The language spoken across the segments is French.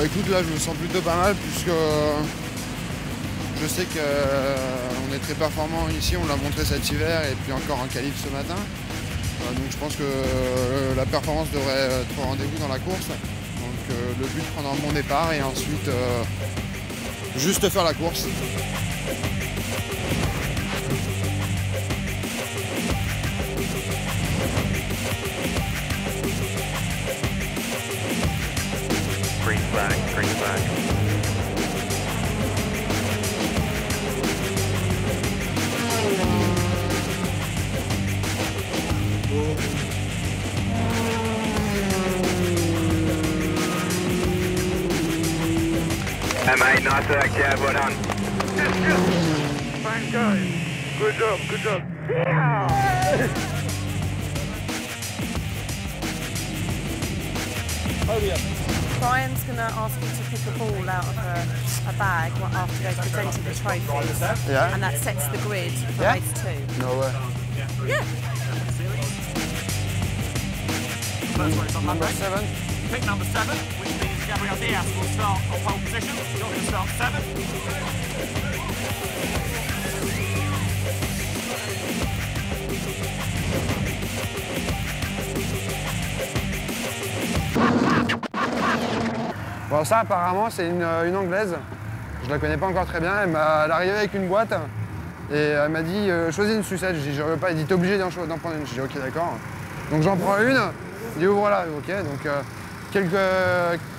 écoute, là je me sens plutôt pas mal puisque je sais qu'on est très performant ici, on l'a montré cet hiver et puis encore en qualif ce matin. Donc je pense que la performance devrait être au rendez-vous dans la course. Donc le but, prendre un bon départ et ensuite juste faire la course. Green flag, green flag. MI not active, well done. Fine guys. Good job, good job. Yeah! Oh yeah. Brian's going to ask you to pick a ball out of a bag after they've presented the trophies. Yeah. And that sets the grid for Yeah? race 2. No way. Yeah. Number 7. Pick number 7, which means Gabriel Diaz will start on pole position. You're going to start 7. Bon, ça apparemment c'est une anglaise. Je la connais pas encore très bien. Elle est arrivée avec une boîte et elle m'a dit choisis une sucette. J'ai dit je veux pas. Elle dit t'es obligé d'en prendre une. J'ai dit ok d'accord. Donc j'en prends une. Il dit ouvre-la. Ok donc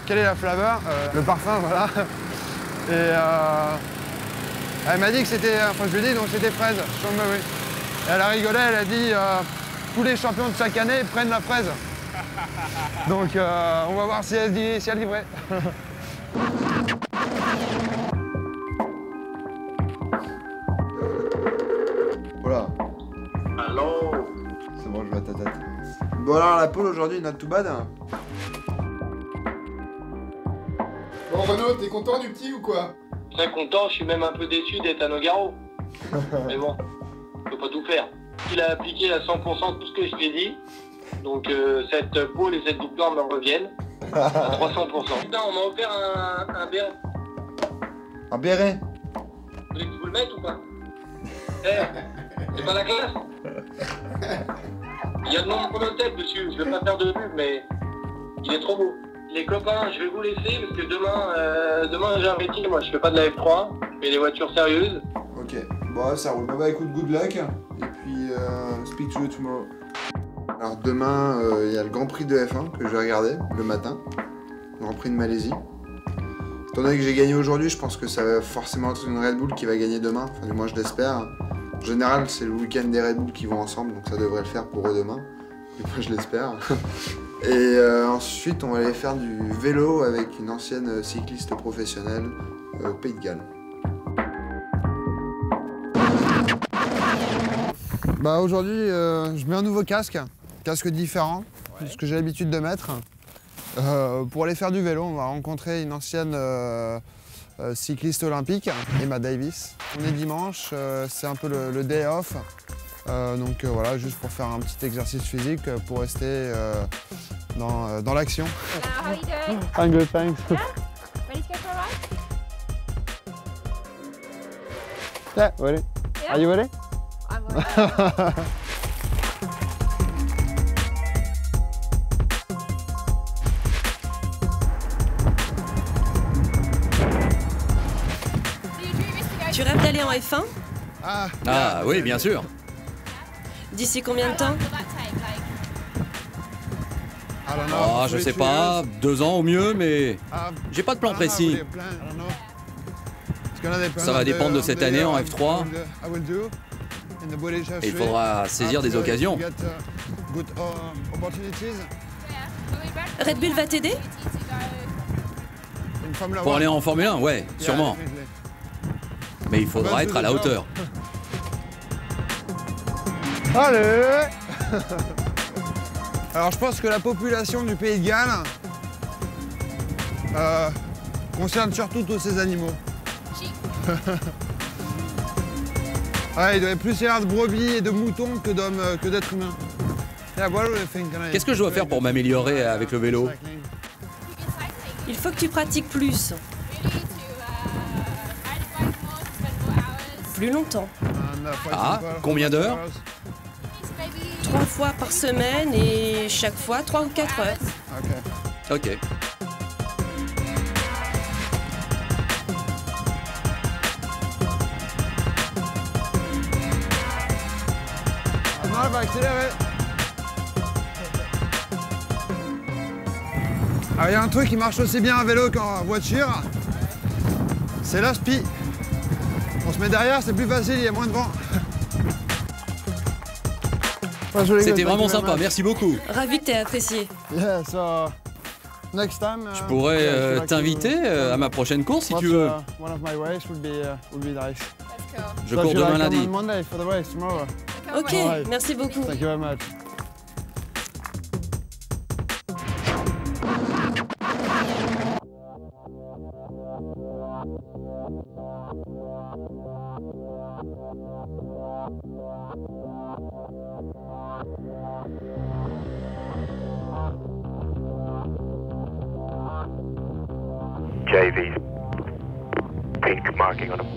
quelle est la flavor le parfum voilà. Et elle m'a dit que c'était, enfin je lui ai dit donc c'était fraise. Oui. Et elle a rigolé. Elle a dit tous les champions de chaque année prennent la fraise. Donc on va voir si elle dit vrai. Voilà. Allô. C'est bon, je vois ta tête. Bon alors la pole aujourd'hui, not too bad. Bon Renaud, t'es content du petit ou quoi? Très content, je suis même un peu déçu d'être à Nogaro. Mais bon, je peux pas tout faire. Il a appliqué à 100% tout ce que je lui ai dit. Donc cette pole et cette victoire me reviennent à 300%. Putain, on m'a offert un béret. Un béret? Vous voulez que je vous le mette ou pas? C'est pas la classe. Il y a de mon hôtel dessus, je vais pas faire de pub, mais il est trop beau. Les copains, je vais vous laisser parce que demain j'ai un meeting, moi je fais pas de la F3, je fais des voitures sérieuses. Ok, bon ça roule. Bah écoute, good luck. Et puis speak to you tomorrow. Alors demain, il y a le Grand Prix de F1 que je vais regarder le matin. Le Grand Prix de Malaisie. Étant donné que j'ai gagné aujourd'hui, je pense que ça va forcément être une Red Bull qui va gagner demain. Enfin du moins je l'espère. En général, c'est le week-end des Red Bull qui vont ensemble, donc ça devrait le faire pour eux demain. Du moins je l'espère. Et ensuite, on va aller faire du vélo avec une ancienne cycliste professionnelle au Pays de Galles. Bah aujourd'hui, je mets un nouveau casque différent de ce que j'ai l'habitude de mettre. Pour aller faire du vélo, on va rencontrer une ancienne cycliste olympique, Emma Davis. On est dimanche, c'est un peu le day off. Donc voilà, juste pour faire un petit exercice physique pour rester dans l'action. How are you doing? I'm good, thanks. Yeah? Ready to go for a ride? Yeah, ready. Yeah? Are you ready? I'm ready. Tu rêves d'aller en F1? Ah oui, bien sûr. D'ici combien de temps? Oh, je sais pas, 2 ans au mieux, mais j'ai pas de plan précis. Ça va dépendre de cette année en F3. Et il faudra saisir des occasions. Red Bull va t'aider? Pour aller en Formule 1, ouais, sûrement. Mais il faudra être à la hauteur. Allez. Alors je pense que la population du Pays de Galles concerne surtout tous ces animaux. Ouais, il doit y avoir plus y avoir de brebis et de moutons que d'êtres humains. Qu'est-ce que je dois faire pour m'améliorer avec le vélo? Il faut que tu pratiques plus. Plus longtemps. Ah, combien d'heures? 3 fois par semaine et chaque fois 3 ou 4 heures. Ok. Maintenant, elle va accélérer. Alors, il y a un truc qui marche aussi bien à vélo qu'en voiture, c'est l'aspi. On se met derrière, c'est plus facile, il y a moins de vent. C'était vraiment sympa, merci beaucoup. Ravi que t'aies apprécié. Yeah, so next time, Je pourrais t'inviter à ma prochaine course si tu veux. One of my races would be nice. Je cours demain lundi. Monday for the race tomorrow. Ok, merci beaucoup. Thank you very much. JV's pink marking on them.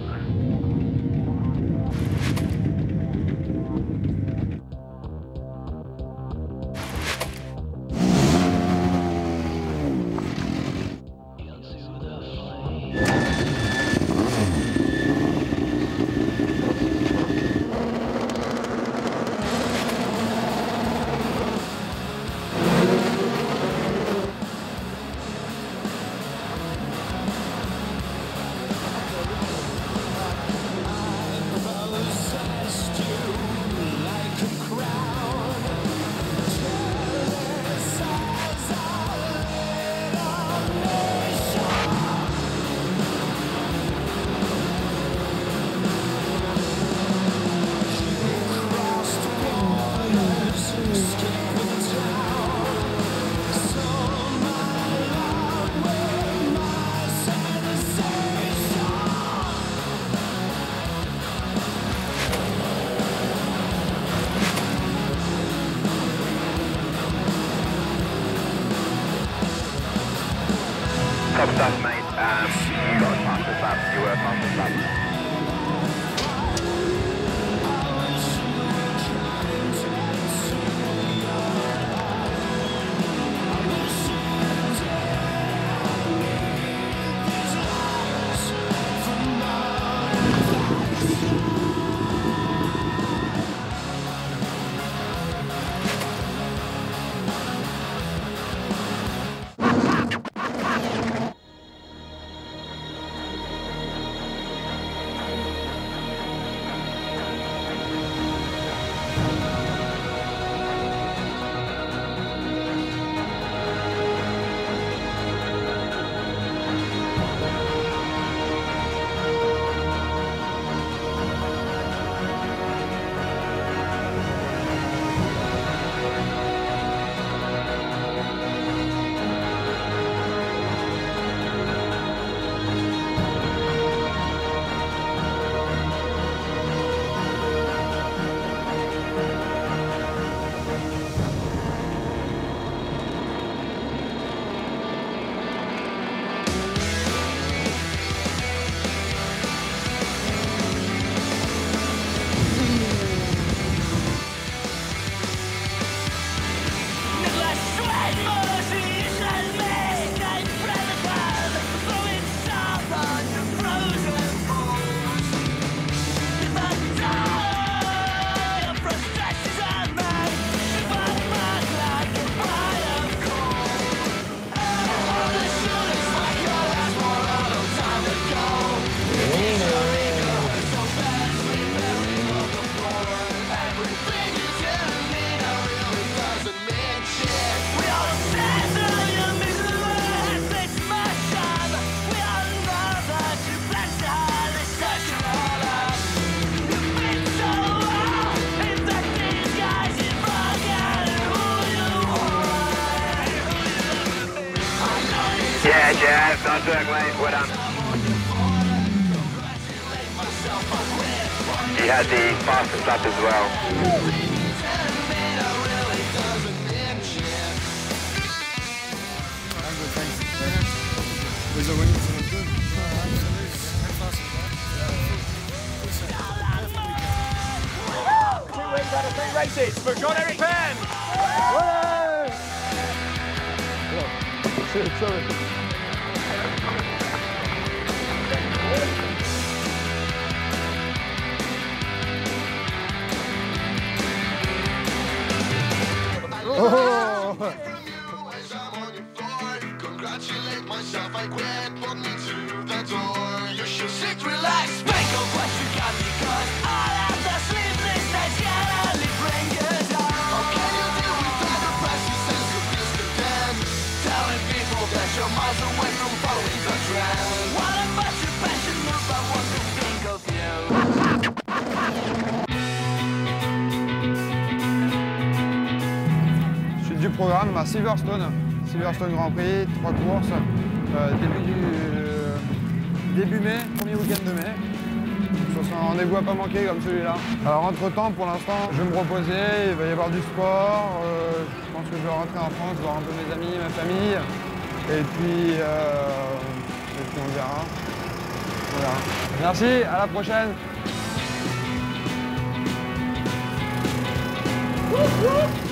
Top stuff, mate. You got fastest lap. You were fastest lap. Yeah, Jeff, nice work, mate. Well done. He had the fastest lap as well. the wind is not good. 2 wins out of 3 races for Jean-Eric Pan. Sorry. Oh! Congratulate myself, I quit, put me to the door. You should sit, relax, make up what you got, because all of the sleepless nights gotta leave ringers on. How can you deal with that oppressive sense of discontent? Telling people that you're miles away from following the trend. What about your passion move? I want to think of you. Suite du programme, à Silverstone Grand Prix, 3 courses, début mai, premier week-end de mai. Ce sera un rendez-vous à pas manquer comme celui-là. Alors entre-temps, pour l'instant, je vais me reposer, il va y avoir du sport, je pense que je vais rentrer en France, voir un peu mes amis, ma famille, et puis on verra. On verra. Merci, à la prochaine. Woo, woo.